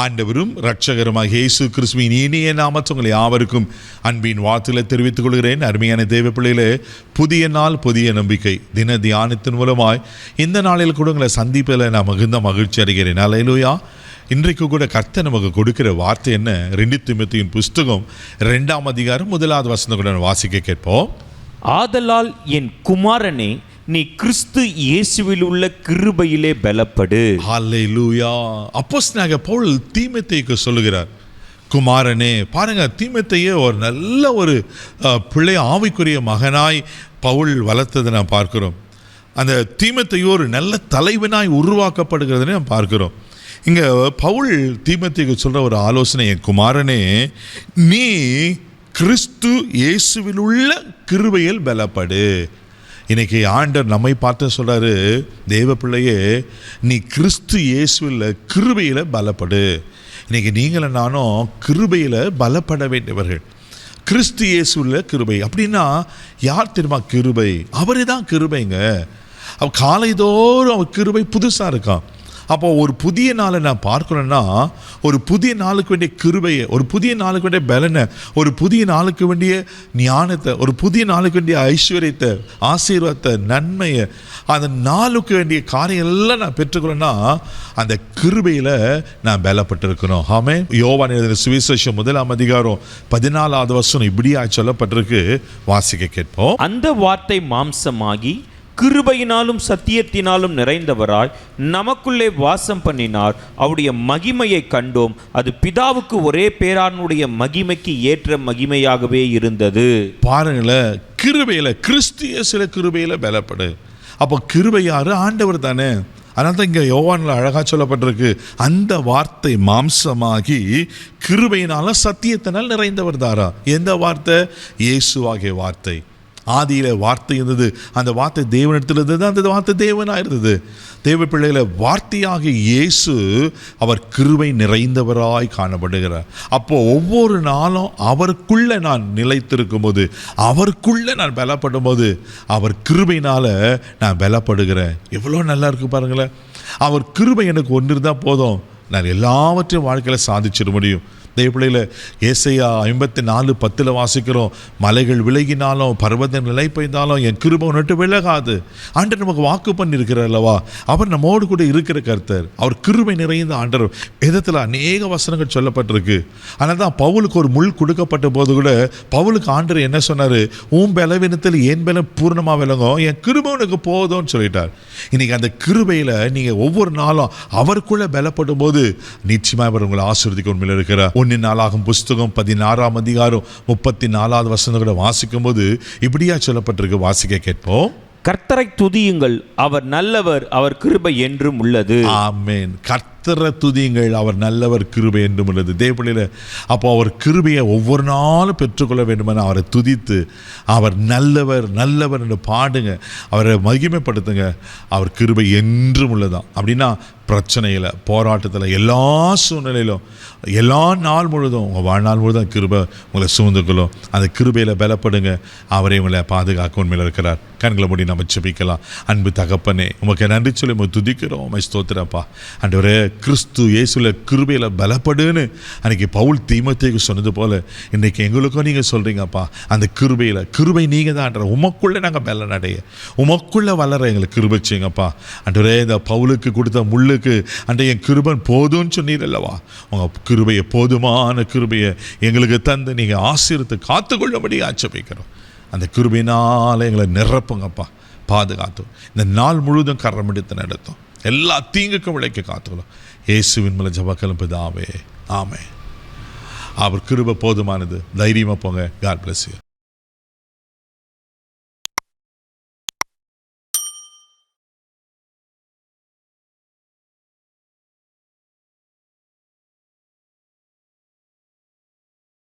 ஆண்டவரும் இரட்சகருமாக இயேசு கிறிஸ்துவின் இனிய நாமத்தில் உங்களை யாவருக்கும் அன்பின் வாழ்த்துக்களை தெரிவித்துக் கொள்கிறேன். அருமையான தேவ பிள்ளைகளே, புதிய நாள் புதிய நம்பிக்கை தின தியானத்தின் மூலமாய் இந்த நாளில் கூட உங்களை சந்திப்பதில் நான் மிகுந்த மகிழ்ச்சி அடைகிறேன். அல்லேலூயா. இன்றைக்கு கூட கர்த்தர் நமக்கு கொடுக்கிற வார்த்தை என்ன? 2 தீமோத்தேயுவின் புஸ்தகம் 2ஆம் அதிகாரம் 1வது வசனம் கூட வாசிக்க கேட்போம். ஆதலால் என் குமாரனே, நீ கிறிஸ்து இயேசுவில் உள்ள கிருபையிலே பலப்படு. ஹல்லேலூயா. அப்போஸ்தலனாகிய பவுல் தீமோத்தேயுக்கு சொல்லுகிறார், குமாரனே. பாருங்க, தீமோத்தேயை ஒரு நல்ல ஒரு பிள்ளை ஆவிக்குரிய மகனாய் பவுல் வளர்த்ததை நாம் பார்க்கிறோம். அந்த தீமோத்தேயு ஒரு நல்ல தலைவனாய் உருவாக்கப்படுகிறதை நாம் பார்க்கிறோம். இங்கே பவுல் தீமோத்தேயுக்கு சொல்கிற ஒரு ஆலோசனை, என் குமாரனே, நீ கிறிஸ்து இயேசுவில் உள்ள கிருபையில் பலப்படு. இன்னைக்கு ஆண்டவர் நம்மை பார்த்து சொல்கிறாரு, தேவ பிள்ளையே, நீ கிறிஸ்து இயேசுவில் கிருபையில் பலப்படு. இன்னைக்கு நீங்களும் நானும் கிருபையில் பலப்பட வேண்டியவர்கள். கிறிஸ்து இயேசுவில் கிருபை அப்படின்னா யார் தெரியுமா? கிருபை அவரே தான் கிருபைங்க. காலைதோறும் அவர் கிருபை புதுசாக இருக்கான். அப்போ ஒரு புதிய நாளை நான் பார்க்கணுன்னா, ஒரு புதிய நாளுக்கு வேண்டிய கிருபையை, ஒரு புதிய நாளுக்கு வேண்டிய பலனை, ஒரு புதிய நாளுக்கு வேண்டிய ஞானத்தை, ஒரு புதிய நாளுக்கு வேண்டிய ஐஸ்வர்யத்தை, ஆசீர்வாதத்தை, நன்மையை, அந்த நாளுக்கு வேண்டிய காரியம் எல்லாம் நான் பெற்றுக்கணும்னா அந்த கிருபையில் நான் பலப்பட்டிருக்கணும். ஆமே. யோவான் எழுதின சுவிசேஷம் 1ஆம் அதிகாரம் 14வது வசனம் இப்படியா சொல்லப்பட்டிருக்கு. வாசிக்க கேட்போம். அந்த வார்த்தை மாம்சமாகி கிருபையினாலும் சத்தியத்தினாலும் நிறைந்தவராய் நமக்குள்ளே வாசம் பண்ணினார். அவருடைய மகிமையை கண்டோம். அது பிதாவுக்கு ஒரே பேரானுடைய மகிமைக்கு ஏற்ற மகிமையாகவே இருந்தது. பாருங்களேன், கிருபையில், கிறிஸ்து இயேசுவில கிருபையில் பலப்படு. அப்போ கிருபை யாரு? ஆண்டவர் தானே. அதனால தான் இங்கே யோவானில் அழகாக சொல்லப்பட்டிருக்கு, அந்த வார்த்தை மாம்சமாகி கிருபையினால சத்தியத்தினால் நிறைந்தவர் தாரா. எந்த வார்த்தை? இயேசுவாகிய வார்த்தை. ஆதியில் வார்த்தை இருந்தது, அந்த வார்த்தை தேவனிடத்தில் இருந்தது, அந்த வார்த்தை தேவனாக இருந்தது. தேவ பிள்ளைகளை, வார்த்தையாகிய இயேசு அவர் கிருபை நிறைந்தவராய் காணப்படுகிறார். அப்போது ஒவ்வொரு நாளும் அவருக்குள்ளே நான் நிலைத்திருக்கும் போது, அவருக்குள்ளே நான் பலப்படும் போது, அவர் கிருபையினால் நான் பலப்படுகிறேன். எவ்வளோ நல்லா இருக்குது பாருங்களேன். அவர் கிருபை எனக்கு ஒன்று இருந்தால் போதும், நான் எல்லாவற்றையும் வாழ்க்கையில் சாதிச்சிட முடியும். தேவப்பிள்ளையில் ஏசாயா 54:10 வாசிக்கிறோம், மலைகள் விலகினாலும் பர்வதம் நிலை பெய்தாலும் என் கிருபை உன்னிட்டு விலகாது. ஆண்டவர் நமக்கு வாக்கு பண்ணியிருக்கிறார் அல்லவா? அவர் நம்மோடு கூட இருக்கிற கர்த்தர். அவர் கிருபை நிறைந்த ஆண்டவர். விதத்தில் அநேக வசனங்கள் சொல்லப்பட்டிருக்கு. அதனால தான் பவுலுக்கு ஒரு முள் கொடுக்கப்பட்ட போது கூட பவுலுக்கு ஆண்டவர் என்ன சொன்னார்? உன் பலவீனத்தில் என் பலம் பூர்ணமாக விளங்கும், என் கிருபை உனக்கு போதும்னு சொல்லிட்டார். இன்னைக்கு அந்த கிருபையில் நீங்கள் ஒவ்வொரு நாளும் அவருக்குள்ளே பலப்படும் போது நிச்சயமாக அவர் உங்களை ஆசீர்வதிக்க உண்மையில் இருக்கிறார். 1 நாளாகும் புஸ்தகம் 16ஆம் அதிகாரம் 34வது வசனம் கூட வாசிக்கும் போது இப்படியா சொல்லப்பட்டிருக்கு. வாசிக்க கேட்போம். கர்த்தரை துதியுங்கள், அவர் நல்லவர், அவர் கிருபை என்றும் உள்ளது. ஆமென். கர்த்தரை துதியுங்கள், அவர் நல்லவர், கிருபை என்றும் உள்ளது. தேவப்பிள்ளையில, அப்போ அவர் கிருபையை ஒவ்வொரு நாளும் பெற்றுக்கொள்ள வேண்டுமென அவரை துதித்து, அவர் நல்லவர் நல்லவர் என்று பாடுங்க, அவரை மகிமைப்படுத்துங்க. அவர் கிருபை என்றும் உள்ளதான். அப்படின்னா பிரச்சனையில், போராட்டத்தில், எல்லா சூழ்நிலையிலும், எல்லா நாள் முழுதும், உங்கள் வாழ்நாள் முழுதும் கிருபை உங்களை சூழ்ந்துக்கொள்ளும். அந்த கிருபையில் பலப்படுங்க. அவரை உங்களை பாதுகாக்க உண்மையில் இருக்கிறார். கண்களை மூடி நம்ம ஜெபிக்கலாம். அன்பு தகப்பனே, உமக்கு நன்றி சொல்லி உங்களை துதிக்கிறோம், உம்மை ஸ்தோத்திரப்பா. ஆண்டவரே, கிறிஸ்து இயேசுவில் கிருபையில் பலப்படுன்னு அன்றைக்கி பவுல் தீமோத்தேயுக்கு சொன்னது போல் இன்றைக்கி எங்களுக்கும் நீங்கள் சொல்கிறீங்கப்பா. அந்த கிருபையில், கிருபை நீங்கள் தான், உமக்குள்ளே நாங்கள் பலன் அடைய, உமக்குள்ளே வளர எங்களுக்கு கிருபை செய்யுங்கப்பா. ஆண்டவரே, இந்த பவுலுக்கு கொடுத்த முள்ளுக்கு அன்றைய என் கிருபன் போதும்னு சொன்னீர் அல்லவா? உங்கள் கிருபையை, போதுமான கிருபையை எங்களுக்கு தந்து நீங்கள் ஆசீர்வதித்து காத்துக்கொள்ளும்படி ஆட்சேபிக்கிறோம். அந்த கிருபையினால் எங்களை நிரப்புங்கப்பா, பாதுகாத்தோம். இந்த நாள் முழுவதும் கரம் எடுத்து நடத்தும், எல்லா தீங்குக்கும் விளைக்க காத்துக்கணும். இயேசுவின் மேலே ஜெபக்கலும் பிதாவே, ஆமென். அவர் கிருபை போதுமானது. தைரியமாக போங்க. God bless you.